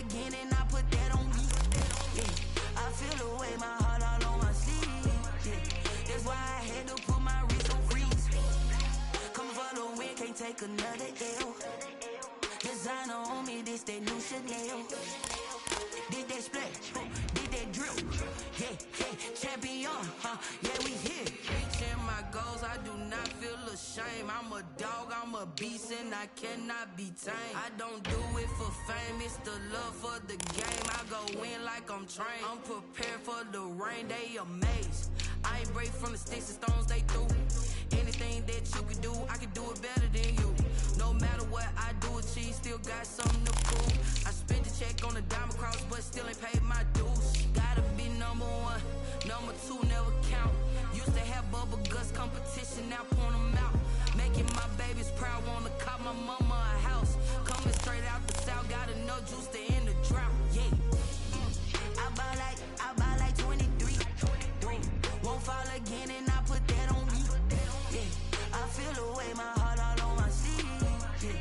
again and I put that on me. Yeah, I feel the way, my heart all on my sleeve. Yeah, that's why I had to put my wrist on freeze. Coming for the win, can't take another L. Designer on me, this that new Chanel. Did that splash, did that drill. Yeah, champion, yeah, we here. Reaching my goals, I do not feel ashamed. I'm a dog, I'm a beast, and I cannot be tamed. I don't do it for fame, it's the love for the game. I go in like I'm trained. I'm prepared for the rain, they amazed. I ain't break from the sticks and stones they threw. Anything that you can do, I can do it better than you. No matter what I do, achieve, still got something to prove. I spent the check on the diamond cross, but still ain't paid my dues. Gotta be number one, number two never count. Used to have bubble guts competition, now point them out. Making my babies proud, wanna cop my mama a house. Coming straight out the south, got enough juice to end the drought. Yeah, I buy like 23. Won't fall again and I put that on me. Yeah, I feel the way, my heart all on my sleeve. Yeah,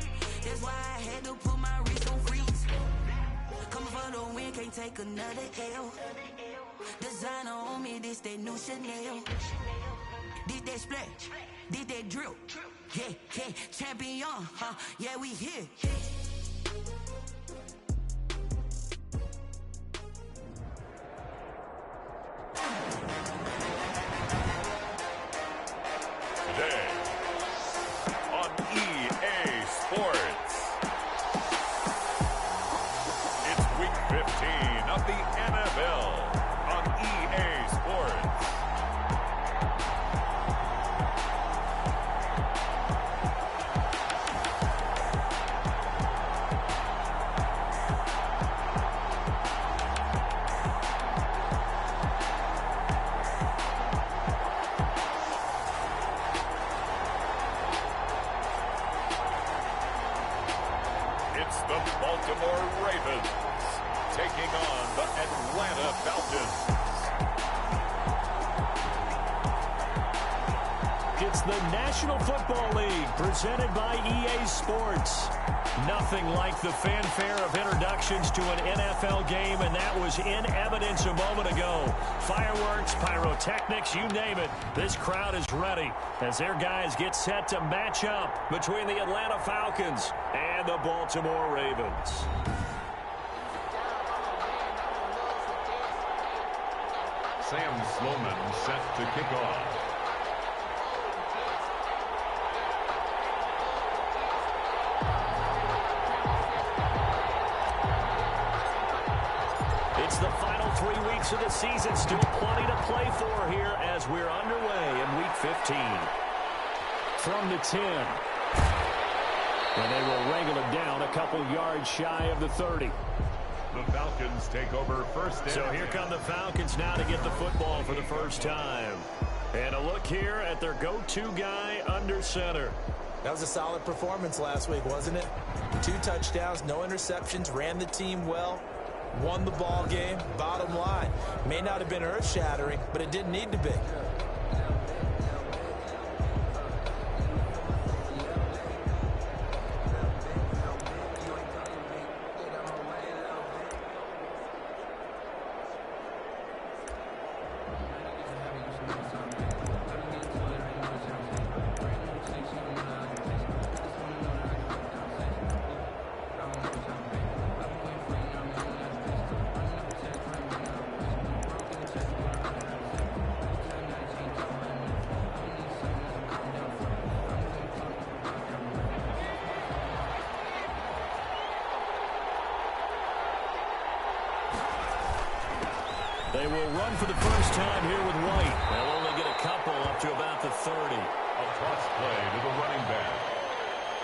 that's why I had to put my wrist on freeze. Coming for the win, can't take another L. Designer on me, this that new Chanel. Did that splash, did that drill. Yeah, champion, yeah, we here. Today on EA Sports, it's week 15 of the NFL on EA Sports. It's the Baltimore Ravens taking on the Atlanta Falcons. It's the National Football League presented by EA Sports. Nothing like the fanfare of introductions to an NFL game, and that was in evidence a moment ago. Fireworks, pyrotechnics, you name it. This crowd is ready as their guys get set to match up between the Atlanta Falcons and the Baltimore Ravens. Sam Sloman set to kick off. It's the final 3 weeks of the season. Still plenty to play for here as we're underway in Week 15. From the 10. And they will wrangle it down a couple yards shy of the 30. The Falcons take over first down. So here come the Falcons now to get the football for the first time. And a look here at their go-to guy under center. That was a solid performance last week, wasn't it? 2 touchdowns, no interceptions, ran the team well. Won the ball game. Bottom line, may not have been earth-shattering, but it didn't need to be. They will run for the first time here with White. They'll only get a couple up to about the 30. A toss play to the running back.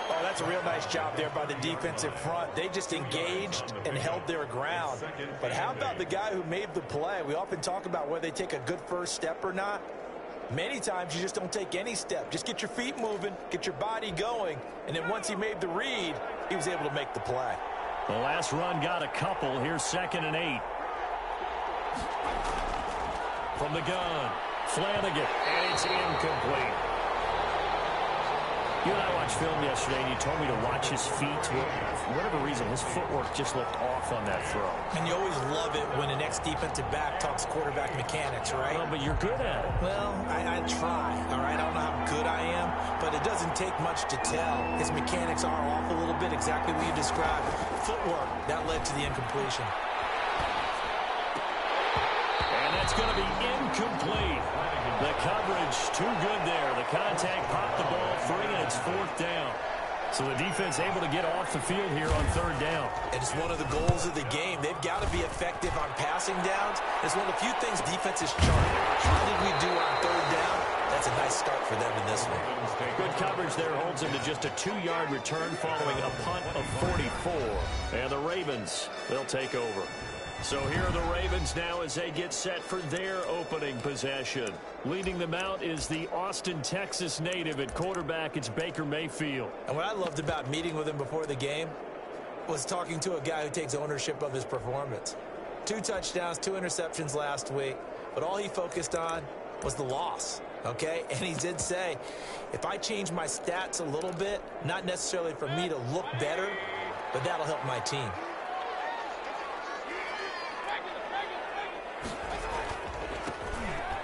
Oh, that's a real nice job there by the defensive front. They just engaged and held their ground. But how about the guy who made the play? We often talk about whether they take a good first step or not. Many times you just don't take any step. Just get your feet moving, get your body going, and then once he made the read, he was able to make the play. The last run got a couple. Here's 2nd and 8. From the gun, Flanagan, and it's incomplete. You and I watched film yesterday, and you told me to watch his feet. Well, for whatever reason, his footwork just looked off on that throw. And you always love it when an ex-defensive back talks quarterback mechanics, right? Well, but you're good at it. Well, I try, all right? I don't know how good I am, but it doesn't take much to tell. His mechanics are off a little bit, exactly what you described. Footwork, that led to the incompletion. And that's going to be incomplete. The coverage too good there. The contact popped the ball free, and it's 4th down. So the defense able to get off the field here on 3rd down. And it's one of the goals of the game. They've got to be effective on passing downs. It's one of the few things defenses chart. How did we do on 3rd down? That's a nice start for them in this one. Good coverage there holds him to just a 2-yard return following a punt of 44. And the Ravens, they'll take over. So here are the Ravens now as they get set for their opening possession. Leading them out is the Austin, Texas native at quarterback. It's Baker Mayfield. And what I loved about meeting with him before the game was talking to a guy who takes ownership of his performance. 2 touchdowns, 2 interceptions last week, but all he focused on was the loss, okay? And he did say, if I change my stats a little bit, not necessarily for me to look better, but that'll help my team.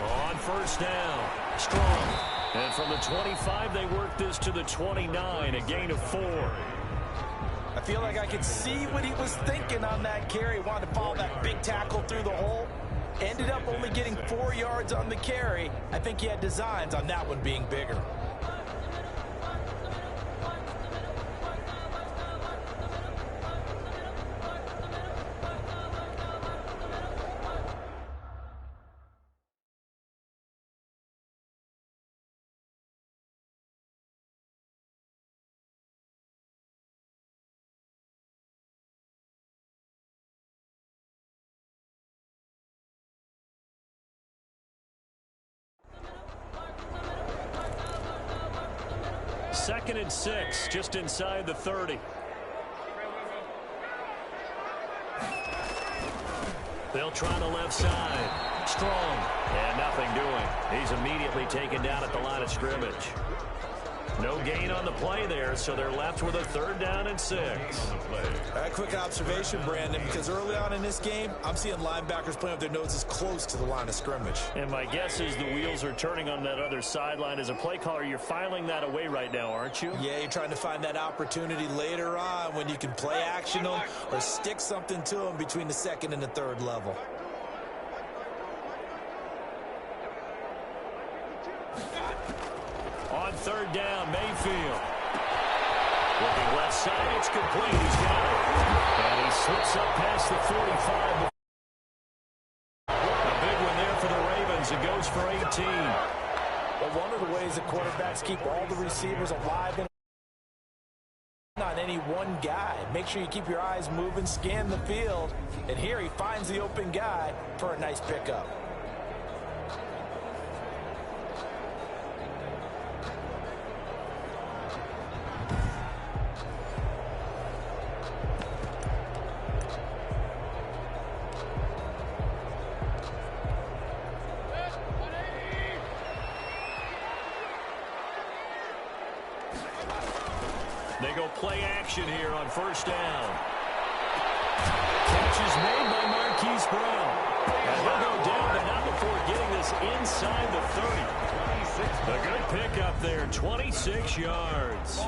On 1st down, Strong. And from the 25, they work this to the 29, a gain of 4. I feel like I could see what he was thinking on that carry. Wanted to follow that big tackle through the hole. Ended up only getting 4 yards on the carry. I think he had designs on that one being bigger. Second and 6, just inside the 30. They'll try the left side. Strong. And nothing doing. He's immediately taken down at the line of scrimmage. No gain on the play there, so they're left with a 3rd down and 6. A quick observation, Brandon, because early on in this game, I'm seeing linebackers playing with their noses close to the line of scrimmage. And my guess is the wheels are turning on that other sideline. As a play caller, you're filing that away right now, aren't you? Yeah, you're trying to find that opportunity later on when you can play action them or stick something to them between the 2nd and the 3rd level. On 3rd down, Mayfield. Looking left side, it's complete. He's got it. And he slips up past the 45. A big one there for the Ravens. It goes for 18. Well, one of the ways the quarterbacks keep all the receivers alive on any one guy. Make sure you keep your eyes moving, scan the field. And here he finds the open guy for a nice pickup. They go play action here on 1st down. Catch is made by Marquise Brown. And he'll go down, but not before getting this inside the 30. A good pickup there, 26 yards.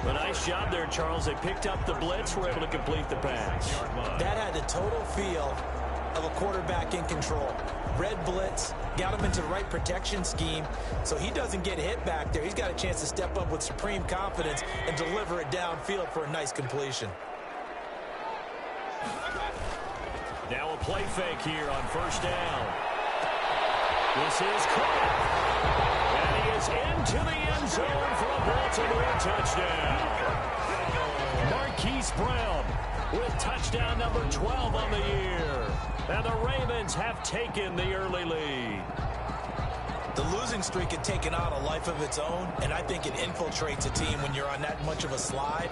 A nice job there, Charles. They picked up the blitz, were able to complete the pass. That had the total feel of a quarterback in control. Red blitz, got him into the right protection scheme, so he doesn't get hit back there. He's got a chance to step up with supreme confidence and deliver it downfield for a nice completion. Now a play fake here on 1st down. This is caught. And he is into the end zone for a Baltimore touchdown. Marquise Brown with touchdown number 12 on the year. And the Ravens have taken the early lead. The losing streak had taken on a life of its own, and I think it infiltrates a team when you're on that much of a slide.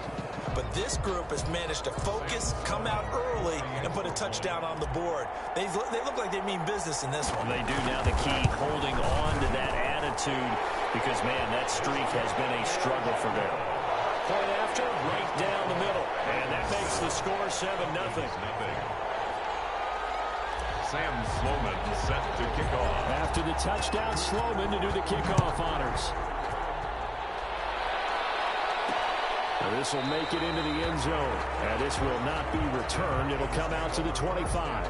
But this group has managed to focus, come out early, and put a touchdown on the board. They look like they mean business in this one. They do now. The key, holding on to that attitude because, man, that streak has been a struggle for them. Point after, right down the middle. And that makes the score 7-0. Sam Sloman set to kick off. After the touchdown, Sloman to do the kickoff honors. Now this will make it into the end zone. And this will not be returned. It'll come out to the 25.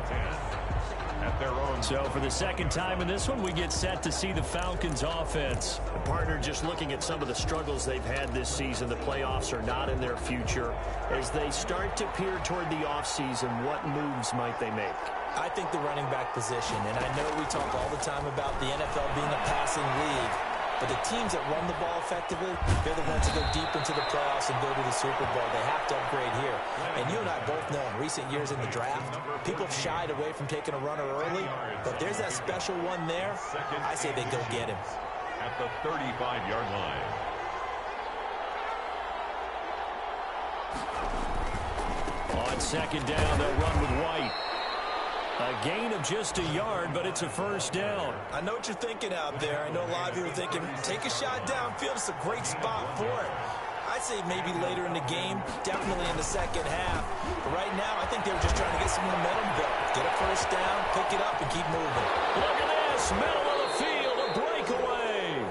At their own. So for the second time in this one, we get set to see the Falcons offense. The partner, just looking at some of the struggles they've had this season, the playoffs are not in their future. As they start to peer toward the offseason, what moves might they make? I think the running back position, and I know we talk all the time about the NFL being a passing league, but the teams that run the ball effectively, they're the ones that go deep into the playoffs and go to the Super Bowl. They have to upgrade here. And you and I both know in recent years in the draft, people have shied away from taking a runner early, but there's that special one there. I say they go get him. At the 35-yard line. On second down, they'll run with White. A gain of just a yard, but it's a first down. I know what you're thinking out there. I know a lot of you are thinking, take a shot downfield. It's a great spot for it. I'd say maybe later in the game, definitely in the second half. But right now, I think they were just trying to get some momentum built. Get a first down, pick it up, and keep moving. Look at this, middle of the field, a breakaway.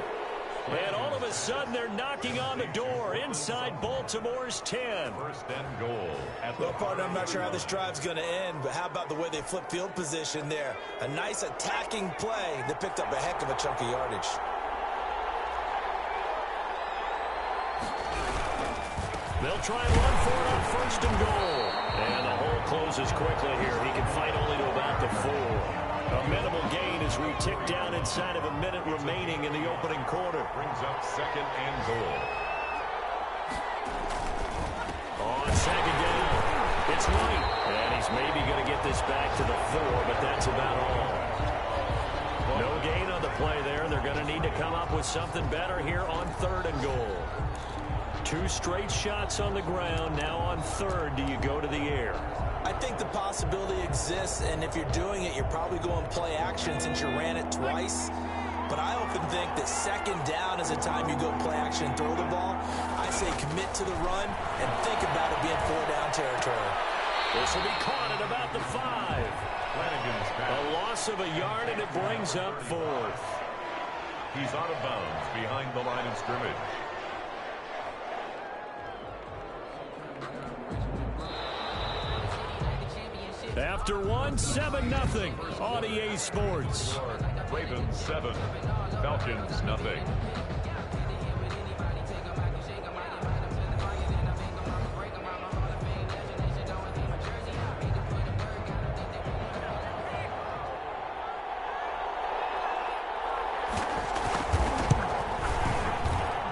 And all of a sudden, they're knocking on the door inside Baltimore's 10. First and goal. Well, partner, I'm not sure how this drive's going to end, but how about the way they flip field position there? A nice attacking play that picked up a heck of a chunk of yardage. They'll try and run for it on first and goal. And the hole closes quickly here. He can fight only to about the 4. A minimal gain as we tick down inside of a minute remaining in the opening quarter. Brings up second and goal. On second down, it's White. And he's maybe going to get this back to the 4, but that's about all. No gain on the play there. They're going to need to come up with something better here on third and goal. 2 straight shots on the ground. Now on third, do you go to the air? I think the possibility exists, and if you're doing it, you're probably going play action since you ran it twice. But I often think that second down is a time you go play action and throw the ball. I say commit to the run and think about it being 4-down territory. This will be caught at about the 5. A loss of a yard, and it brings up 4th. He's out of bounds behind the line of scrimmage. After one, 7-0 on EA Sports. Ravens 7, Falcons nothing.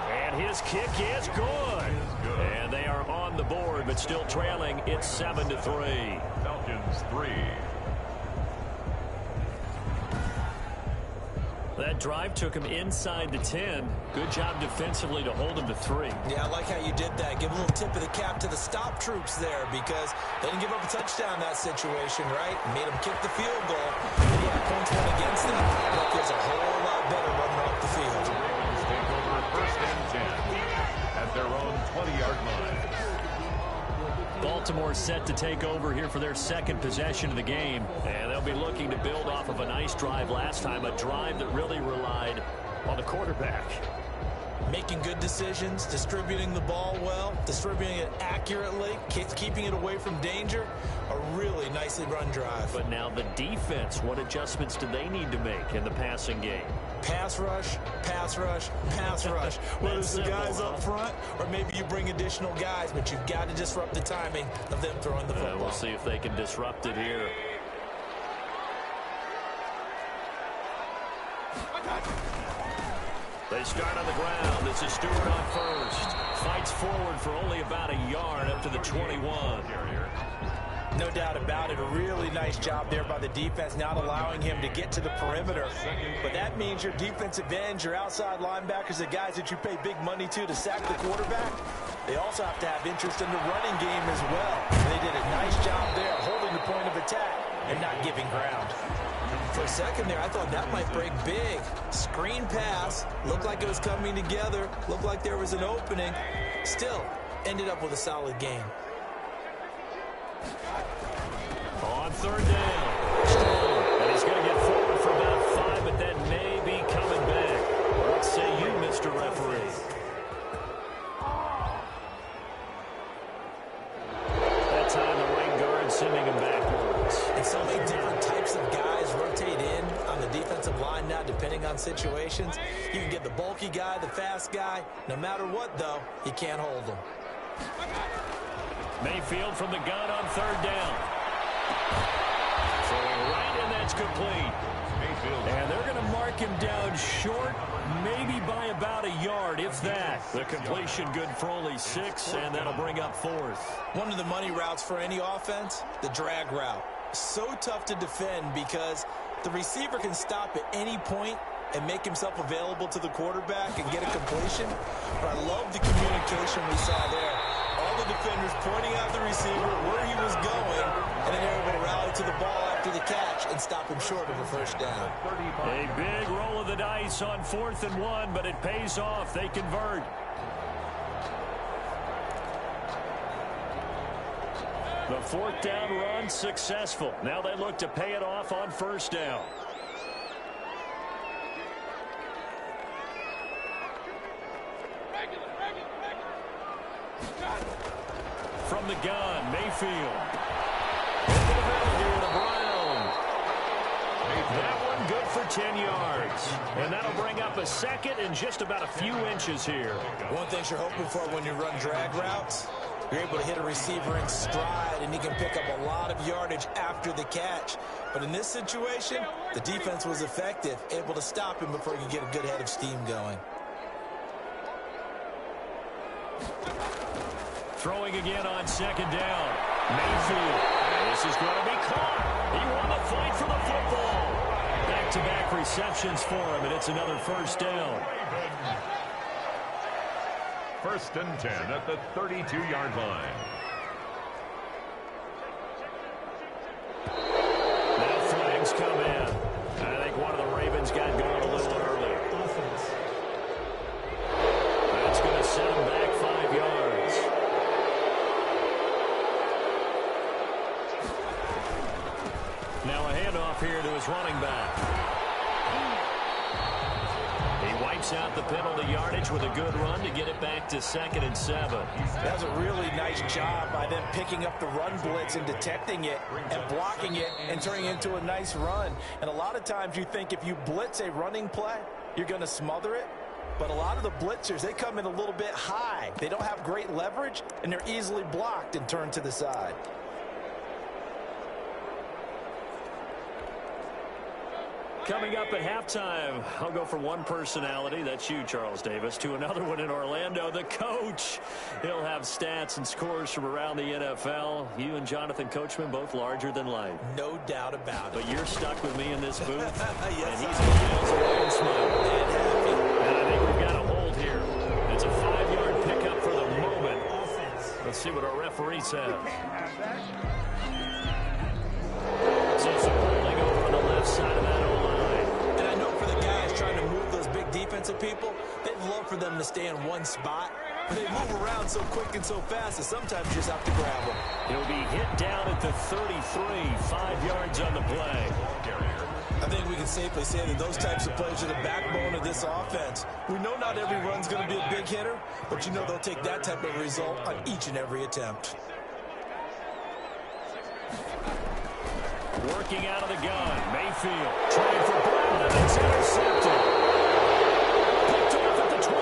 And his kick is good. And they are on the board, but still trailing. It's 7-3. Falcons 3. That drive took him inside the 10. Good job defensively to hold him to 3. Yeah, I like how you did that. Give a little tip of the cap to the stop troops there because they didn't give up a touchdown in that situation, right? Made them kick the field goal. And yeah, points went against them. That feels a whole lot better running off the field. The Ravens take over first and 10 at their own 20-yard line. Baltimore set to take over here for their second possession of the game. And they'll be looking to build off of a nice drive last time, a drive that really relied on the quarterback. Making good decisions, distributing the ball well, distributing it accurately, keeping it away from danger. A really nicely run drive. But now the defense, what adjustments do they need to make in the passing game? Pass rush, pass rush, pass rush. Whether it's the guys up front or maybe you bring additional guys, but you've got to disrupt the timing of them throwing the football. We'll see if they can disrupt it here. They start on the ground. This is Stewart on first. Fights forward for only about a yard up to the 21. No doubt about it. A really nice job there by the defense, not allowing him to get to the perimeter. But that means your defensive ends, your outside linebackers, the guys that you pay big money to sack the quarterback, they also have to have interest in the running game as well. And they did a nice job there, holding the point of attack and not giving ground. For second there, I thought that might break big. Screen pass, looked like it was coming together, looked like there was an opening. Still, ended up with a solid game. On third down, strong, and he's going to get forward for about 5, but that may be coming back. What say you, Mr. Referee? That time the right guard sending him backwards. And so many different types of guys rotate in on the defensive line now, depending on situations. You can get the bulky guy, the fast guy. No matter what, though, you can't hold him. Mayfield from the gun on third down. Throwing right, and that's complete. And they're going to mark him down short, maybe by about a yard, if that. The completion good for only 6, and that'll bring up 4th. One of the money routes for any offense, the drag route. So tough to defend because the receiver can stop at any point and make himself available to the quarterback and get a completion. But I love the communication we saw there. All the defenders pointing out the receiver, where he was going, and then they're able to rally to the ball after the catch and stop him short of a first down. A big roll of the dice on 4th and 1, but it pays off. They convert. The 4th down run successful. Now they look to pay it off on first down. From the gun, Mayfield. Into the middle here to Brown. That one good for 10 yards. And that'll bring up a 2nd and just about a few inches here. One thing you're hoping for when you run drag routes, you're able to hit a receiver in stride, and he can pick up a lot of yardage after the catch. But in this situation, the defense was effective, able to stop him before he could get a good head of steam going. Throwing again on 2nd down. Mayfield. This is going to be caught. He won the fight for the football. Back-to-back receptions for him, and it's another first down. 1st and 10 at the 32-yard line. Now flags come in. I think one of the Ravens got going a little early. That's going to set him back 5 yards. Now a handoff here to his running back. He wipes out the penalty yardage with a good run to get it back to 2nd and 7. That was a really nice job by them picking up the run blitz and detecting it and blocking it and turning it into a nice run. And a lot of times you think if you blitz a running play, you're going to smother it. But a lot of the blitzers, they come in a little bit high. They don't have great leverage, and they're easily blocked and turned to the side. Coming up at halftime, I'll go from one personality, that's you, Charles Davis, to another one in Orlando, the coach. He'll have stats and scores from around the NFL. You and Jonathan Coachman, both larger than life. No doubt about it. But you're stuck with me in this booth. Yes, and he's away and smile. and happy. And I think we've got a hold here. It's a 5-yard pickup for the moment. Let's see what our referee says. So some rolling over on the left side of that O-line. And I know for the guys trying to move those big defensive people, they'd love for them to stay in one spot. But they move around so quick and so fast that sometimes you just have to grab them. He'll be hit down at the 33, 5 yards on the play. I think we can safely say that those types of plays are the backbone of this offense. We know not every run's going to be a big hitter, but you know they'll take that type of result on each and every attempt. Working out of the gun, Mayfield trying for Brown, and it's intercepted. Picked off at the 28,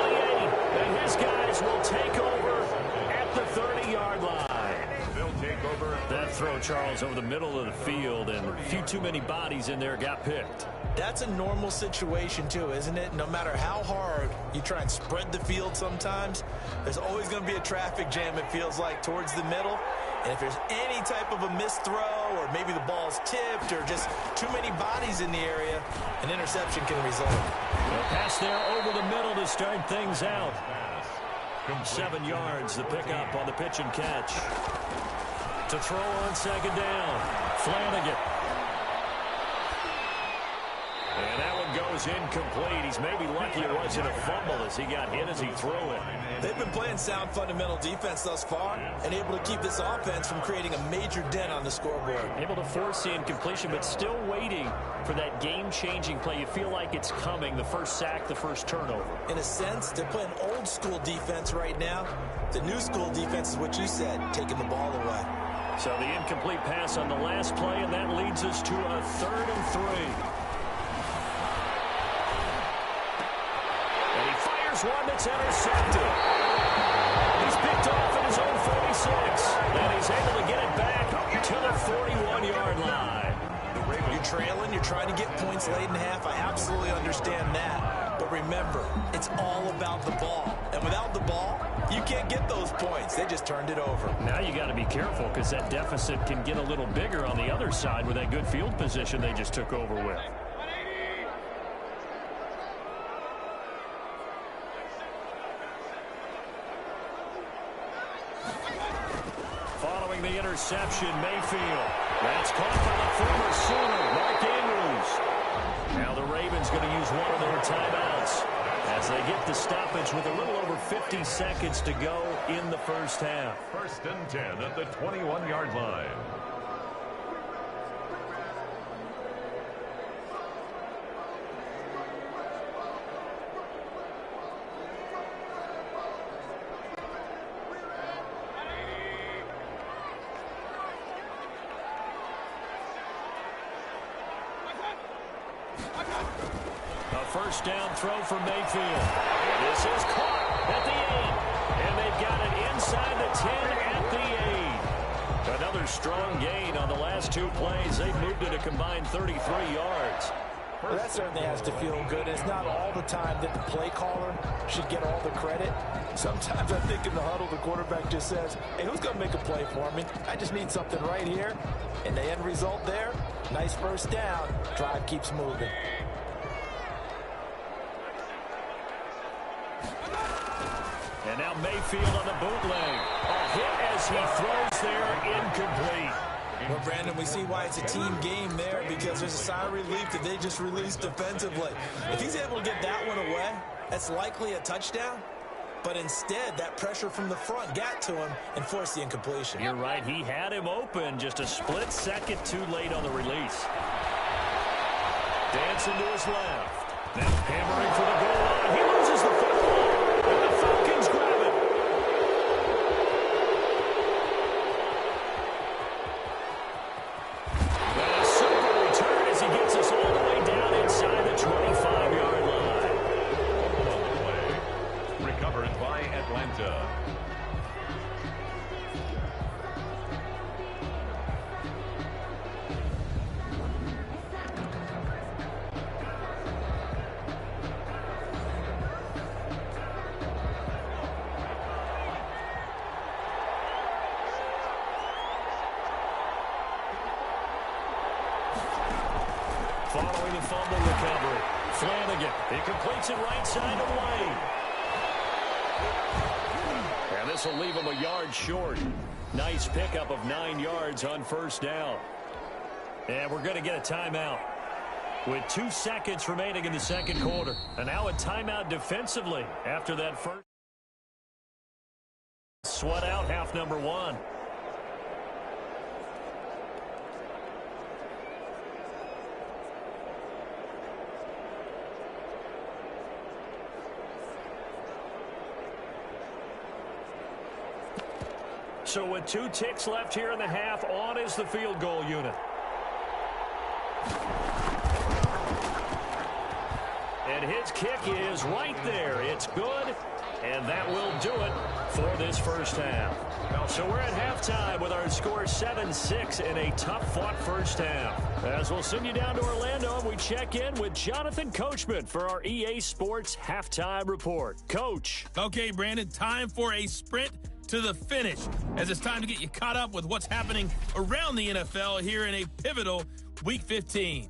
and his guys will take over at the 30-yard line. They'll take over. That throw, Charles, over the middle of the field, and a few too many bodies in there got picked. That's a normal situation, too, isn't it? No matter how hard you try and spread the field sometimes, there's always going to be a traffic jam, it feels like, towards the middle. And if there's any type of a missed throw, or maybe the ball's tipped, or just too many bodies in the area, an interception can result. A pass there over the middle to start things out. 7 yards, the pickup on the pitch and catch. To throw on 2nd down, Flanagan. And that one goes incomplete. He's maybe lucky it wasn't a fumble as he got hit as he threw it. They've been playing sound fundamental defense thus far and able to keep this offense from creating a major dent on the scoreboard. Able to force the incompletion, but still waiting for that game-changing play. You feel like it's coming, the first sack, the first turnover. In a sense, they're playing old-school defense right now. The new-school defense is what you said, taking the ball away. So the incomplete pass on the last play, and that leads us to a 3rd and 3. And he fires one that's intercepted. He's picked off at his own 46, and he's able to get it back to the 41-yard line. You're trailing, you're trying to get points late in half. I absolutely understand that. But remember, it's all about the ball. And without the ball, you can't get those points. They just turned it over. Now you got to be careful because that deficit can get a little bigger on the other side with that good field position they just took over with. Following the interception, Mayfield. That's caught by the former Sooner, Mark Andrews. Now the Ravens going to use one of their timeouts as they get the stoppage with a little over 50 seconds to go in the first half. 1st and 10 at the 21-yard line. A first down throw for Mayfield. This is caught at the 8. And they've got it inside the 10 at the 8. Another strong gain on the last 2 plays. They've moved it a combined 33 yards. Well, that certainly has to feel good. It's not all the time that the play caller should get all the credit. Sometimes I think in the huddle, the quarterback just says, hey, who's going to make a play for me? I just need something right here. And the end result there, nice first down. Drive keeps moving. And now Mayfield on the bootleg. A hit as he throws there, incomplete. Well, Brandon, we see why it's a team game there because there's a sigh of relief that they just released defensively. If he's able to get that one away, that's likely a touchdown. But instead, that pressure from the front got to him and forced the incompletion. You're right. He had him open just a split second too late on the release. Dancing to his left. Now hammering for the goal line. He loses the football. And the Falcons grab it. And a super return as he gets us all the way down inside the 25-yard line. On the play. Recovered by Atlanta. Following the fumble recovery, Flanagan, he completes it right side of Wayne. And this will leave him a yard short. Nice pickup of 9 yards on first down. And we're going to get a timeout with 2 seconds remaining in the second quarter. And now a timeout defensively after that first sweat out half number 1. So with 2 ticks left here in the half, on is the field goal unit. And his kick is right there. It's good, and that will do it for this first half. So we're at halftime with our score 7-6 in a tough-fought first half. As we'll send you down to Orlando, and we check in with Jonathan Coachman for our EA Sports Halftime Report. Coach. Okay, Brandon, time for a sprint to the finish, as it's time to get you caught up with what's happening around the NFL here in a pivotal Week 15.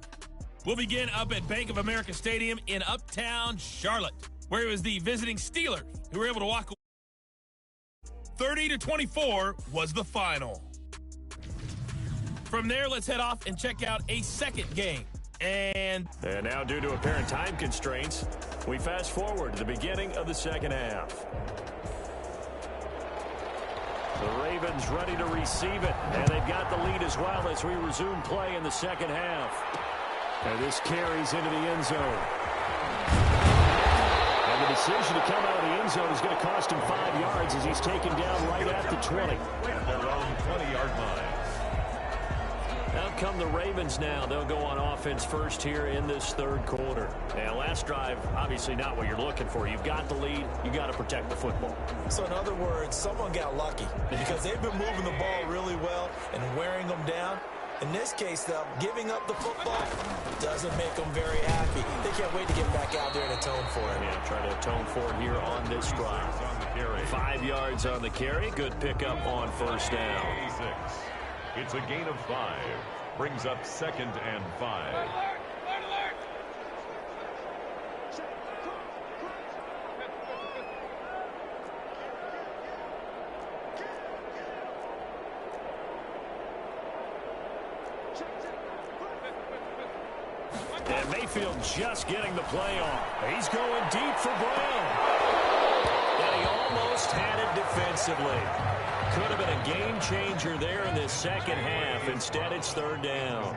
We'll begin up at Bank of America Stadium in Uptown Charlotte, where it was the visiting Steelers who were able to walk away. 30-24 was the final. From there, let's head off and check out a second game. And now, due to apparent time constraints, we fast forward to the beginning of the second half. The Ravens ready to receive it, and they've got the lead as well as we resume play in the second half. And this carries into the end zone. And the decision to come out of the end zone is going to cost him 5 yards as he's taken down right at the 20. At their own 20-yard line. Out come the Ravens now. They'll go on offense first here in this third quarter. Now, last drive, obviously not what you're looking for. You've got the lead. You got to protect the football. So, in other words, someone got lucky because they've been moving the ball really well and wearing them down. In this case, though, giving up the football doesn't make them very happy. They can't wait to get back out there and atone for it. Yeah, try to atone for it here on this drive. 5 yards on the carry. Good pickup on first down. 86. It's a gain of 5. Brings up 2nd and 5. And Mayfield just getting the play off. He's going deep for Brown. And he almost had it defensively. Could have been a game changer there in this second half. Instead, it's third down.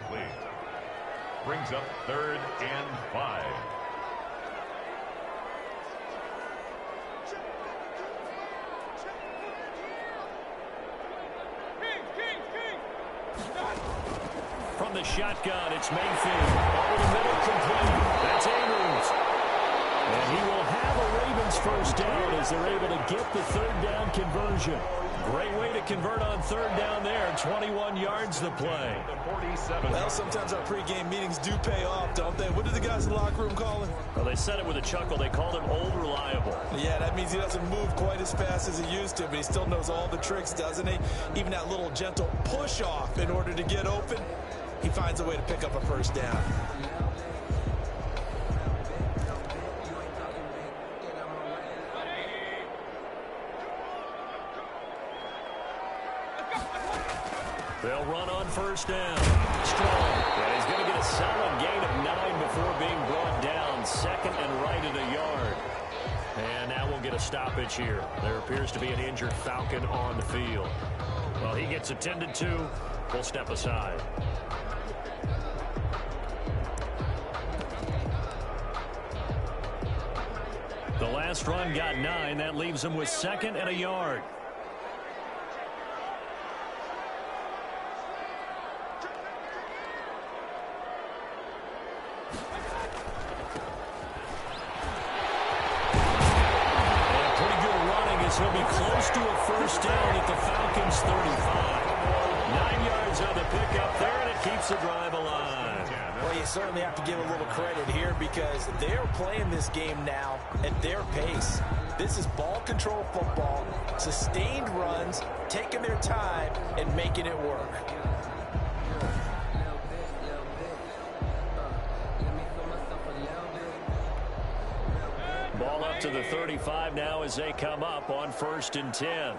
Brings up 3rd and 5. From the shotgun, it's Mayfield. Over the middle, complete. That's Andrews. And he will have a Ravens first down as they're able to get the third down conversion. Great way to convert on third down there. 21 yards the play. Well, sometimes our pregame meetings do pay off, don't they? What did the guys in the locker room call him? Well, they said it with a chuckle. They called him Old Reliable. Yeah, that means he doesn't move quite as fast as he used to, but he still knows all the tricks, doesn't he? Even that little gentle push-off in order to get open, he finds a way to pick up a first down. They'll run on first down. Strong. And he's going to get a solid gain of 9 before being brought down. 2nd and right at a yard. And now we'll get a stoppage here. There appears to be an injured Falcon on the field. Well, he gets attended to. We'll step aside. The last run got 9. That leaves him with 2nd and a yard. He'll be close to a first down at the Falcons' 35. 9 yards on the pickup there, and it keeps the drive alive. Well, you certainly have to give a little credit here because they're playing this game now at their pace. This is ball control football, sustained runs, taking their time, and making it work. Ball up to the 35 now as they come up on 1st and 10.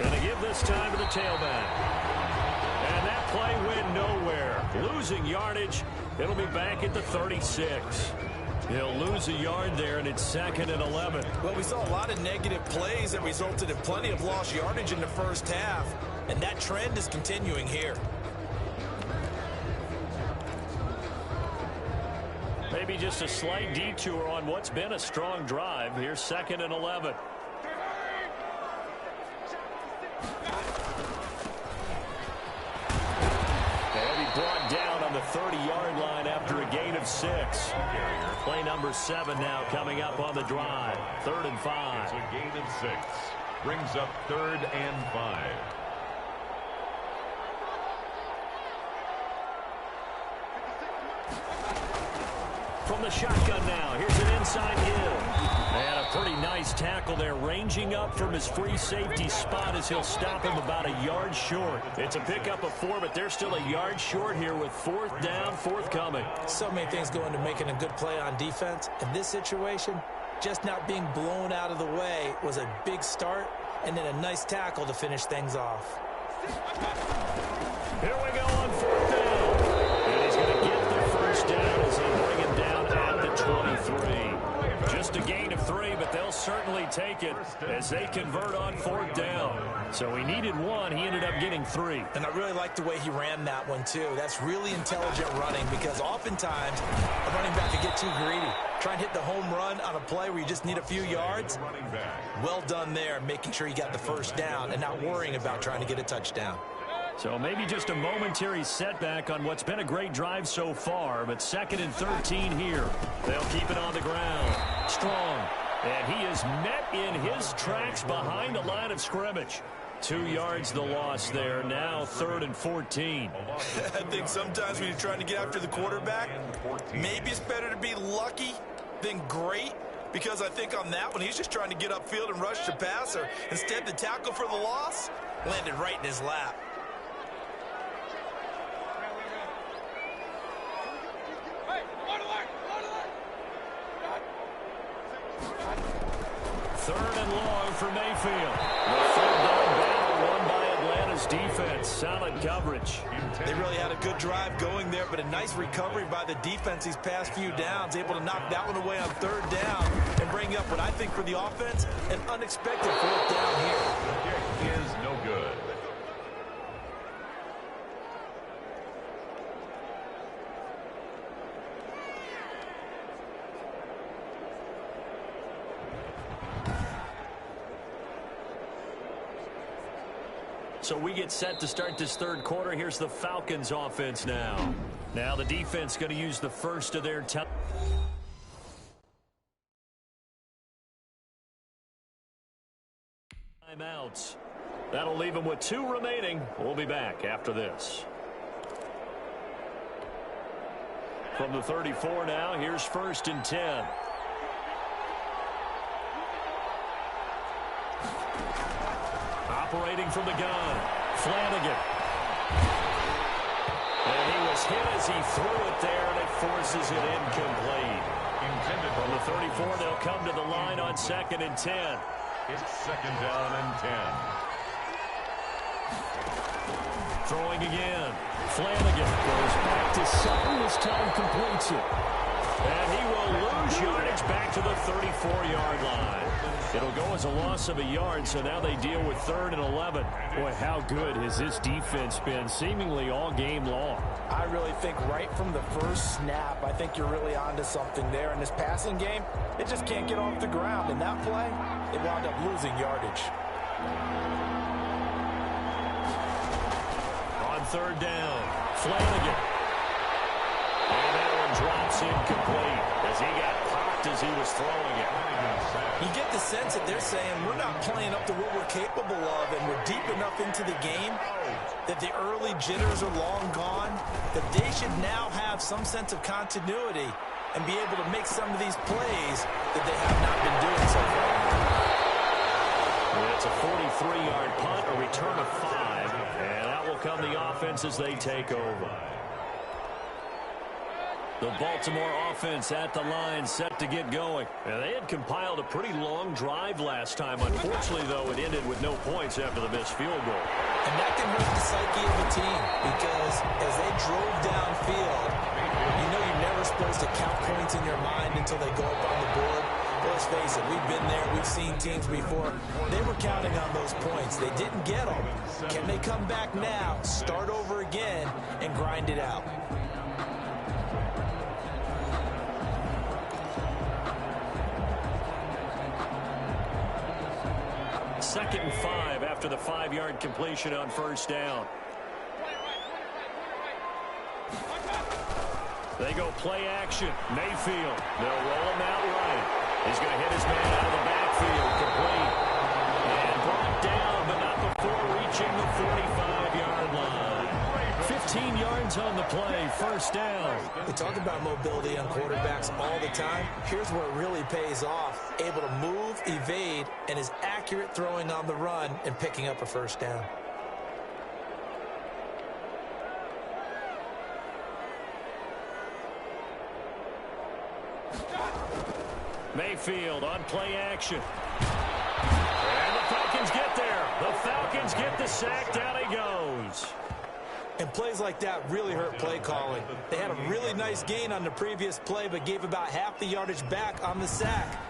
Going to give this time to the tailback. And that play went nowhere. Losing yardage. It'll be back at the 36. He'll lose a yard there, and it's 2nd and 11. Well, we saw a lot of negative plays that resulted in plenty of lost yardage in the first half, and that trend is continuing here. Maybe just a slight detour on what's been a strong drive. Here's 2nd and 11. And he brought down on the 30-yard line after a gain of 6. Play number 7 now coming up on the drive. 3rd and 5. It's a gain of 6. Brings up 3rd and 5. From the shotgun now, here's an inside give. And a pretty nice tackle there, ranging up from his free safety spot as he'll stop him about a yard short. It's a pickup of 4, but they're still a yard short here with 4th down, forthcoming. So many things go into making a good play on defense. In this situation, just not being blown out of the way was a big start, and then a nice tackle to finish things off. Here we go on 4th down. they take it as they convert on 4th down. So he needed 1. He ended up getting 3. And I really like the way he ran that one, too. That's really intelligent running because oftentimes a running back can get too greedy. Try and hit the home run on a play where you just need a few yards. Well done there, making sure you got the 1st down and not worrying about trying to get a touchdown. So maybe just a momentary setback on what's been a great drive so far, but 2nd and 13 here. They'll keep it on the ground. Strong. And he is met in his tracks behind the line of scrimmage. 2 yards the loss there. Now 3rd and 14. I think sometimes when you're trying to get after the quarterback, maybe it's better to be lucky than great. Because I think on that one, he's just trying to get upfield and rush the passer. Instead, the tackle for the loss landed right in his lap. Third and long for Mayfield. The 3rd down battle won by Atlanta's defense. Solid coverage. They really had a good drive going there, but a nice recovery by the defense these past few downs, able to knock that one away on 3rd down and bring up what I think for the offense, an unexpected 4th down here. Kick is no good. So we get set to start this 3rd quarter. Here's the Falcons offense now. Now the defense going to use the first of their time. Timeouts. That'll leave them with 2 remaining. We'll be back after this. From the 34 now, here's 1st and 10. Operating from the gun, Flanagan. And he was hit as he threw it there, and it forces it incomplete. From the 34, they'll come to the line on 2nd and 10. It's 2nd down and 10. Throwing again. Flanagan goes back to Sutton. This time completes it. And he will lose yardage back to the 34-yard line. It'll go as a loss of a yard, so now they deal with 3rd and 11. Boy, how good has this defense been seemingly all game long? I really think right from the first snap, I think you're really onto something there. In this passing game, it just can't get off the ground. In that play, it wound up losing yardage. On 3rd down, Flanagan. And that one drops incomplete as he got popped as he was throwing it. You get the sense that they're saying we're not playing up to what we're capable of, and we're deep enough into the game that the early jitters are long gone, that they should now have some sense of continuity and be able to make some of these plays that they have not been doing so far. It's a 43-yard punt, a return of 5, and that will come the offense as they take over. The Baltimore offense at the line, set to get going. And they had compiled a pretty long drive last time. Unfortunately, though, it ended with no points after the missed field goal. And that can hurt the psyche of the team because as they drove downfield, you know you're never supposed to count points in your mind until they go up on the board. Let's face it, we've been there. We've seen teams before. They were counting on those points. They didn't get them. Can they come back now, start over again, and grind it out? 2nd and 5 after the 5-yard completion on 1st down. They go play action. Mayfield. They'll roll him out right. He's going to hit his man out of the backfield. Complete. And brought down, but not before reaching the 45-yard line. 15 yards on the play. 1st down. We talk about mobility on quarterbacks all the time. Here's where it really pays off. Able to move, evade, and is accurate throwing on the run and picking up a 1st down. Mayfield on play action. And the Falcons get there. The Falcons get the sack. Down he goes. And plays like that really hurt play calling. They had a really nice gain on the previous play, but gave about half the yardage back on the sack.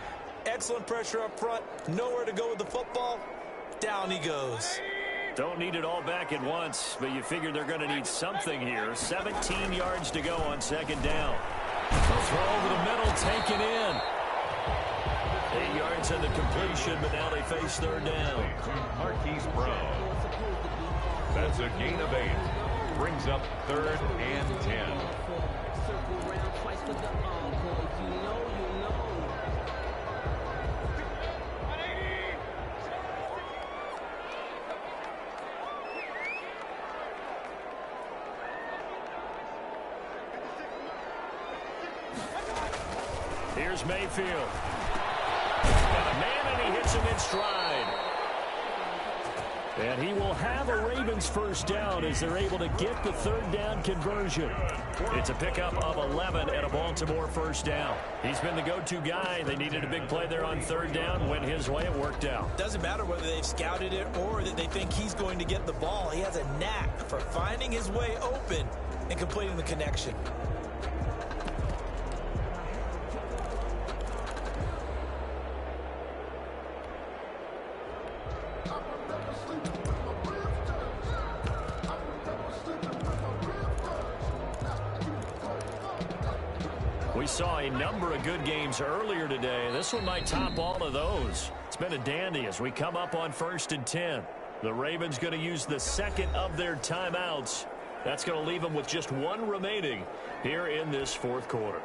Excellent pressure up front. Nowhere to go with the football. Down he goes. Don't need it all back at once, but you figure they're going to need something here. 17 yards to go on second down. The throw over the middle, taken in. 8 yards on the completion, but now they face third down. Marquise Brown. That's a gain of 8. Brings up 3rd and 10. Here's Mayfield. Got a man, and he hits him in stride. And he will have a Ravens first down as they're able to get the third down conversion. It's a pickup of 11 and a Baltimore first down. He's been the go-to guy. They needed a big play there on third down. Went his way. It worked out. Doesn't matter whether they've scouted it or that they think he's going to get the ball. He has a knack for finding his way open and completing the connection. We saw a number of good games earlier today. This one might top all of those. It's been a dandy as we come up on 1st and 10. The Ravens going to use the second of their timeouts. That's going to leave them with just one remaining here in this fourth quarter.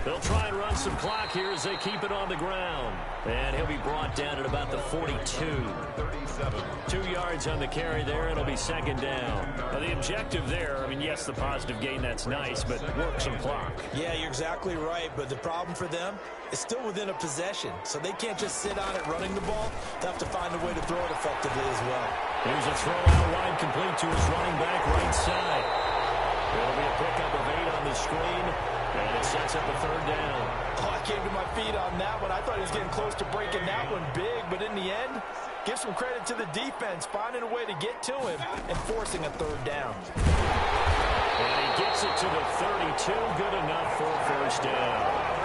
They'll try and run some clock here as they keep it on the ground. And he'll be brought down at about the 42. 2 yards on the carry there. It'll be second down. Now, the objective there, I mean, yes, the positive gain, that's nice, but work some clock. Yeah, you're exactly right. But the problem for them is still within a possession. So they can't just sit on it running the ball. They have to find a way to throw it effectively as well. Here's a throw out wide, complete to his running back right side. It'll be a pickup of 8 on the screen. And it sets up a third down. Oh, I came to my feet on that one. I thought he was getting close to breaking that one big, but in the end, give some credit to the defense, finding a way to get to him and forcing a third down. And he gets it to the 32, good enough for a first down.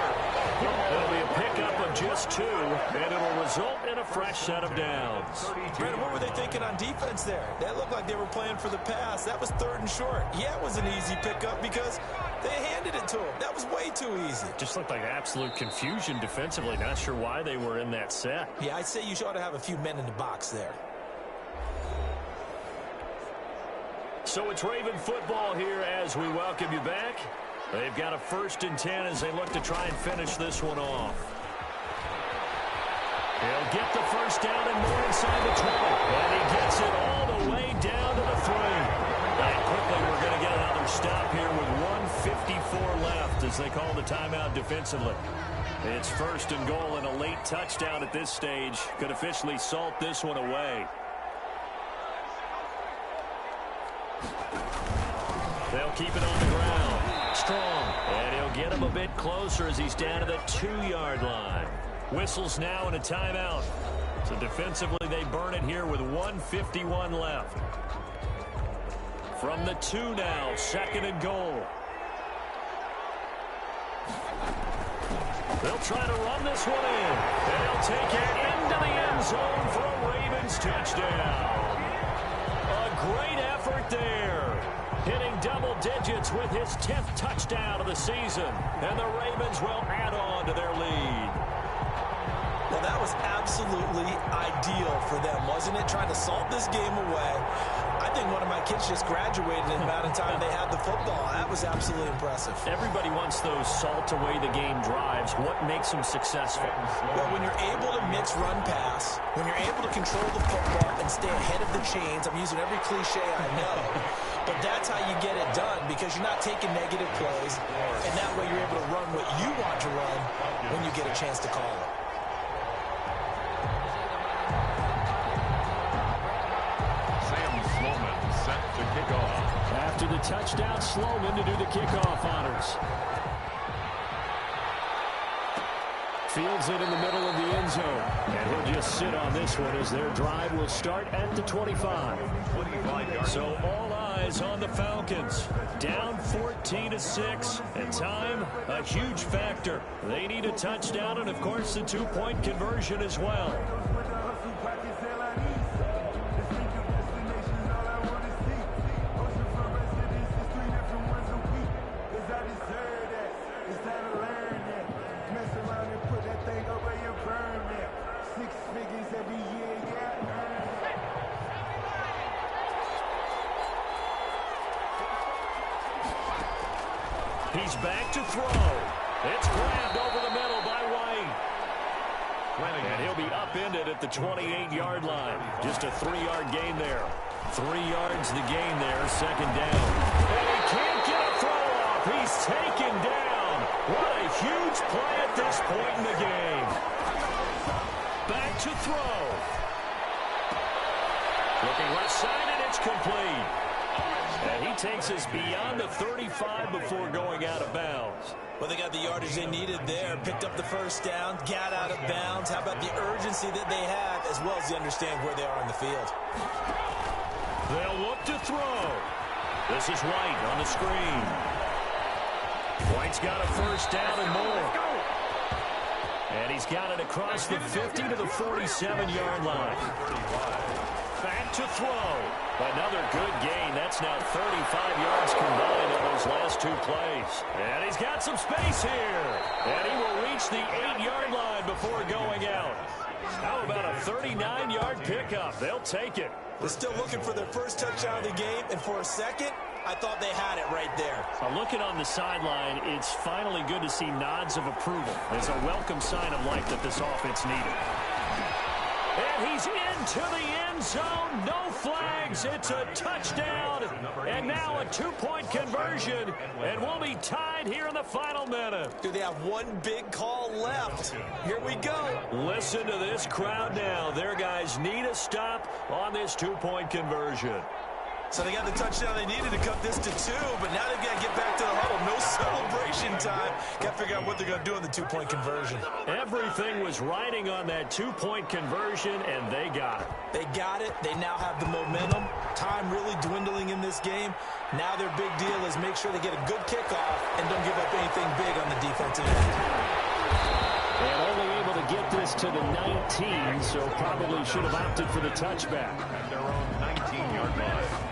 It'll be a pickup of just 2, and it'll result in a fresh set of downs. Brandon, what were they thinking on defense there? That looked like they were playing for the pass. That was 3rd and short. Yeah, it was an easy pickup because they handed it to him. That was way too easy. Just looked like absolute confusion defensively. Not sure why they were in that set. Yeah, I'd say you ought to have a few men in the box there. So it's Raven football here as we welcome you back. They've got a 1st and 10 as they look to try and finish this one off. He'll get the first down and more inside the 20. And he gets it all the way down to the 3. And quickly we're going to get another stop here with 1:54 left as they call the timeout defensively. It's 1st and goal, and a late touchdown at this stage could officially salt this one away. They'll keep it on the ground. Strong. And he'll get him a bit closer as he's down to the 2-yard line. Whistles now and a timeout. So defensively they burn it here with 1:51 left. From the 2 now, 2nd and goal. They'll try to run this one in. And he'll take it into the end zone for a Ravens touchdown. A great effort there. Hitting double digits with his 10th touchdown of the season. And the Ravens will add on to their lead. Well, that was absolutely ideal for them, wasn't it? Trying to salt this game away. I think one of my kids just graduated in the amount of time they had the football. That was absolutely impressive. Everybody wants those salt away the game drives. What makes them successful? Well, when you're able to mix run pass, when you're able to control the football and stay ahead of the chains, I'm using every cliche I know, but that's how you get it done because you're not taking negative plays, and that way you're able to run what you want to run when you get a chance to call it. to kick off. After the touchdown, Sloman to do the kickoff honors. Fields it in the middle of the end zone. And he'll just sit on this one as their drive will start at the 25. 25 yards. So all eyes on the Falcons. Down 14-6. And time, a huge factor. They need a touchdown and, of course, the two-point conversion as well. He's back to throw. It's grabbed over the middle by White. And he'll be upended at the 28-yard line. Just a 3-yard gain there. 3 yards the gain there, second down. And he can't get a throw off. He's taken down. What a huge play at this point in the game. Back to throw. Looking left side, and it's complete. And he takes us beyond the 35 before going out of bounds. Well, they got the yardage they needed there, picked up the first down, got out of bounds. How about the urgency that they have, as well as they understand where they are on the field? They'll look to throw. This is White on the screen. White's got a first down and more. And he's got it across the 50 to the 47-yard line. Back to throw. Another good gain. That's now 35 yards combined on those last 2 plays. And he's got some space here. And he will reach the 8-yard line before going out. How about a 39-yard pickup? They'll take it. They're still looking for their first touchdown of the game, and for a second, I thought they had it right there. Looking on the sideline, it's finally good to see nods of approval. It's a welcome sign of life that this offense needed. And he's into the end zone. No flags. It's a touchdown. And now a 2-point conversion. And we'll be tied here in the final minute. Do they have one big call left? Here we go. Listen to this crowd now. Their guys need a stop on this 2-point conversion. So they got the touchdown they needed to cut this to 2, but now they've got to get back to the huddle. No celebration time. Got to figure out what they're going to do on the 2-point conversion. Everything was riding on that 2-point conversion, and they got it. They got it. They now have the momentum. Time really dwindling in this game. Now their big deal is make sure they get a good kickoff and don't give up anything big on the defensive end. And only able to get this to the 19, so probably should have opted for the touchback. At their own 19-yard line.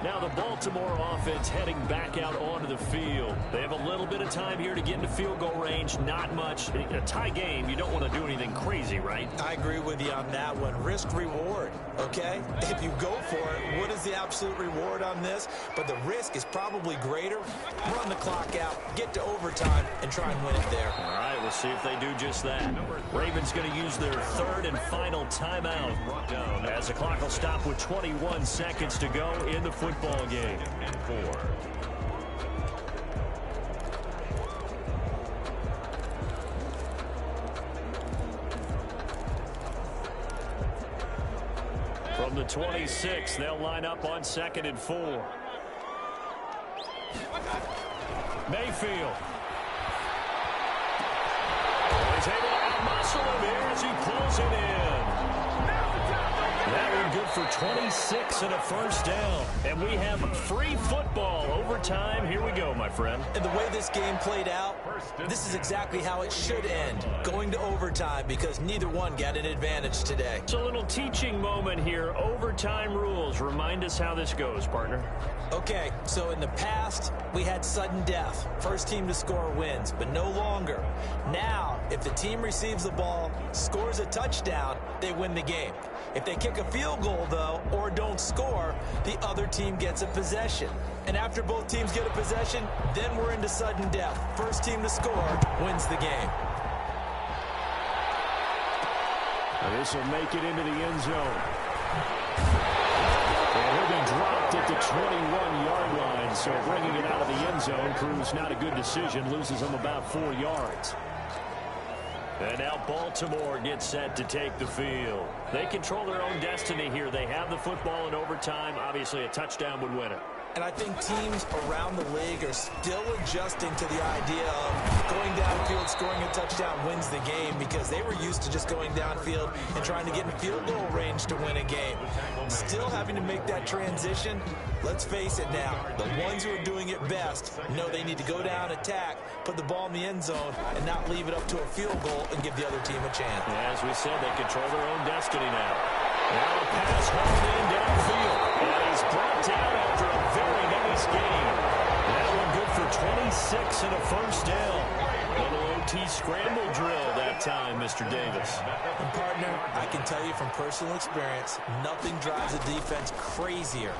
Now the Baltimore offense heading back out onto the field. They have a little bit of time here to get into field goal range. Not much. A tie game, you don't want to do anything crazy, right? I agree with you on that one. Risk-reward, okay? If you go for it, what is the absolute reward on this? But the risk is probably greater. Run the clock out, get to overtime, and try and win it there. All right, we'll see if they do just that. Ravens going to use their 3rd and final timeout as the clock will stop with 21 seconds to go in the football game. And 4. From the 26, they'll line up on 2nd and 4. Mayfield. He's able to out-muscle him here as he pulls it in. That one good for 26 and a first down. And we have free football overtime. Here we go, my friend. And the way this game played out, this is exactly how it should end. Going to overtime because neither one got an advantage today. It's a little teaching moment here. Overtime rules. Remind us how this goes, partner. Okay, so in the past, we had sudden death. First team to score wins, but no longer. Now, if the team receives the ball, scores a touchdown, they win the game. If they kick a field goal, though, or don't score, the other team gets a possession. And after both teams get a possession, then we're into sudden death. First team to score wins the game. This will make it into the end zone. And he'll be dropped at the 21-yard line, so bringing it out of the end zone proves not a good decision, loses him about 4 yards. And now Baltimore gets set to take the field. They control their own destiny here. They have the football in overtime. Obviously, a touchdown would win it. And I think teams around the league are still adjusting to the idea of going downfield, scoring a touchdown wins the game, because they were used to just going downfield and trying to get in field goal range to win a game. Still having to make that transition. Let's face it now, the ones who are doing it best know they need to go down, attack, put the ball in the end zone, and not leave it up to a field goal and give the other team a chance. As we said, they control their own destiny now. Now a pass hauled in downfield. And he's brought down after a very nice game. That one good for 26 and a first down. Little OT scramble drill that time, Mr. Davis. And partner, I can tell you from personal experience, nothing drives a defense crazier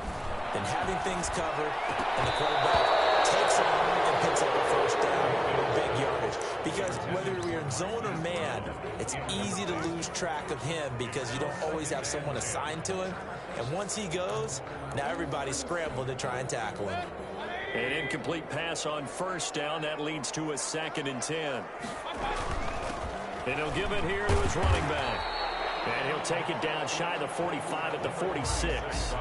than having things covered and the quarterback takes off and picks up a first down with big yardage. Because whether you're in zone or man, it's easy to lose track of him because you don't always have someone assigned to him. And once he goes, now everybody's scrambling to try and tackle him. An incomplete pass on first down. That leads to a 2nd and 10. And he'll give it here to his running back. And he'll take it down shy of the 45 at the 46.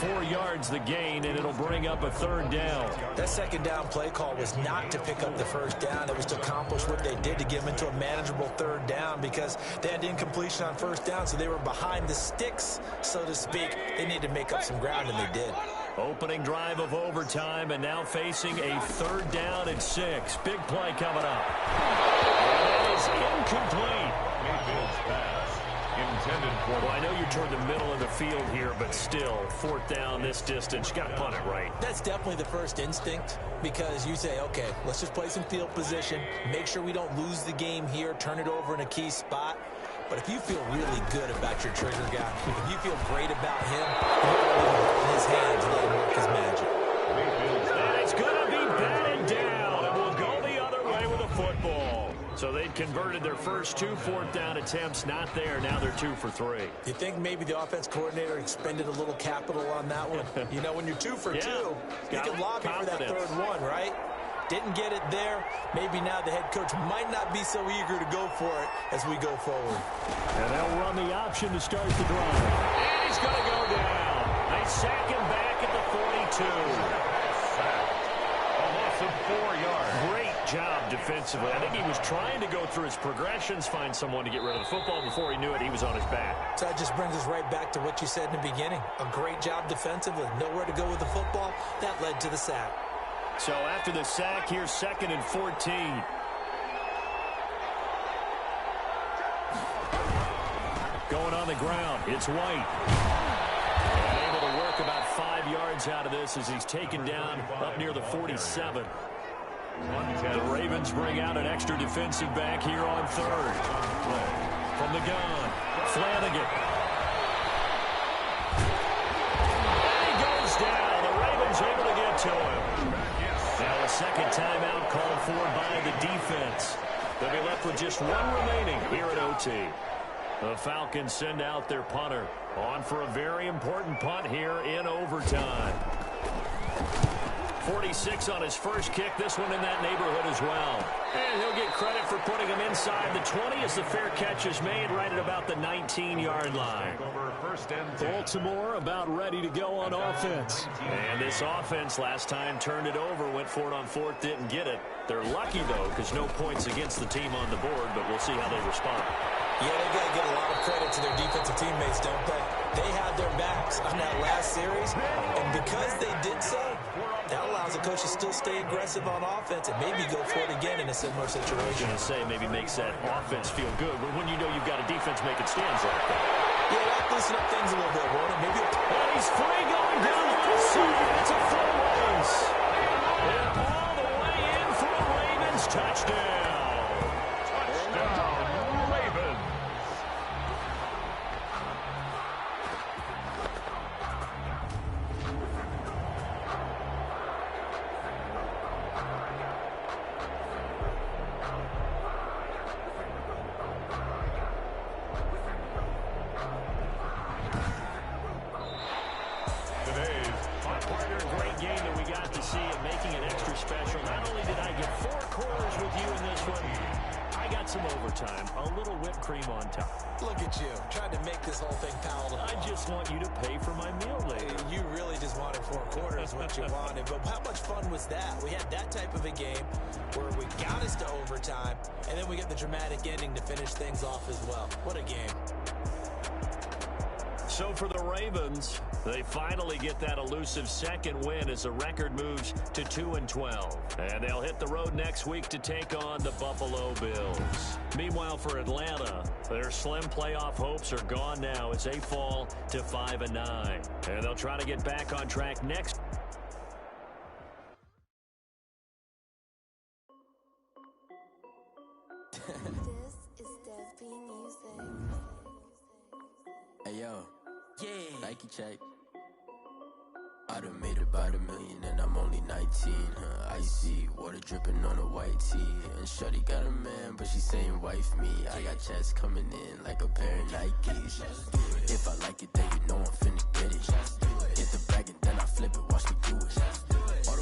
4 yards the gain, and it'll bring up a 3rd down. That 2nd down play call was not to pick up the first down. It was to accomplish what they did, to get them into a manageable 3rd down, because they had incompletion on first down, so they were behind the sticks, so to speak. They needed to make up some ground, and they did. Opening drive of overtime, and now facing a 3rd down and 6. Big play coming up. That is incomplete. Mayfield's pass intended for... Well, I know you're toward the middle of the field here, but still, 4th down this distance, you got to punt it right. That's definitely the first instinct, because you say, okay, let's just play some field position, make sure we don't lose the game here, turn it over in a key spot. But if you feel really good about your trigger guy, if you feel great about him, you're in his hands and let him work his magic. And it's going to be batted down, and we'll go the other way with a football. So they'd converted their first 2 4th down attempts, not there. Now they're 2 for 3. You think maybe the offense coordinator expended a little capital on that one? You know, when you're 2 for 2, you can lobby for that 3rd one, right? Didn't get it there. Maybe now the head coach might not be so eager to go for it as we go forward. And they'll run the option to start the drive. And he's going to go down. They sack him back at the 42. A loss of 4 yards. Great job defensively. I think he was trying to go through his progressions, find someone to get rid of the football. Before he knew it, he was on his back. So that just brings us right back to what you said in the beginning. A great job defensively. Nowhere to go with the football. That led to the sack. So after the sack, here's 2nd and 14. Going on the ground, it's White. And able to work about 5 yards out of this as he's taken down up near the 47. The Ravens bring out an extra defensive back here on 3rd. From the gun, Flanagan. And he goes down. The Ravens able to get to him. Now a 2nd timeout called for by the defense. They'll be left with just 1 remaining here at OT. The Falcons send out their punter on for a very important punt here in overtime. 46 on his first kick. This one in that neighborhood as well. And he'll get credit for putting him inside the 20 as the fair catch is made right at about the 19-yard line. Baltimore about ready to go on offense. And this offense last time turned it over, went for it on 4th, didn't get it. They're lucky, though, because no points against the team on the board, but we'll see how they respond. Yeah, they got to give a lot of credit to their defensive teammates, don't they? They had their backs on that last series, and because they did so, that allows the coach to still stay aggressive on offense and maybe go for it again in a similar situation. I was going to say, maybe makes that offense feel good, but when you know you've got a defense making stands like that. Yeah, that loosen up things a little bit, won't it? Maybe and he's free going down the left side. It's a full race. And all the way in for a Ravens touchdown. Great game to some overtime, a little whipped cream on top. Look at you, trying to make this whole thing palatable. I just want you to pay for my meal later. You really just wanted 4 quarters, what you wanted. But how much fun was that? We had that type of a game where we got us to overtime, and then we get the dramatic ending to finish things off as well. What a game. So for the Ravens, they finally get that elusive second win as the record moves to 2-12. And they'll hit the road next week to take on the Buffalo Bills. Meanwhile, for Atlanta, their slim playoff hopes are gone now as they fall to 5-9. And they'll try to get back on track next. This is Dev B Music. Hey yo, Yeah. Nike check. I done made about $1 million and I'm only 19, huh? Icy, water dripping on a white tee. And shorty got a man, but she saying wife me. I got checks coming in like a pair of Nikes. If I like it, then you know I'm finna get it. Hit the bag and then I flip it, watch me do it. All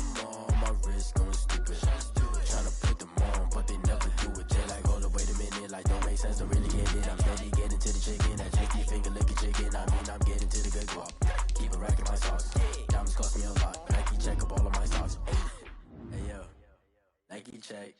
on my wrist going stupid. Tryna put them on, but they never do it. They like, hold up, wait a minute, like don't make sense, don't really get it. I'm steady getting to the chicken, that chicky finger licking chicken. I mean, I'm getting to the good guap. Keep a rack in my sauce. Diamonds cost me a lot. Nike check up all of my stocks. Hey yo, Nike check.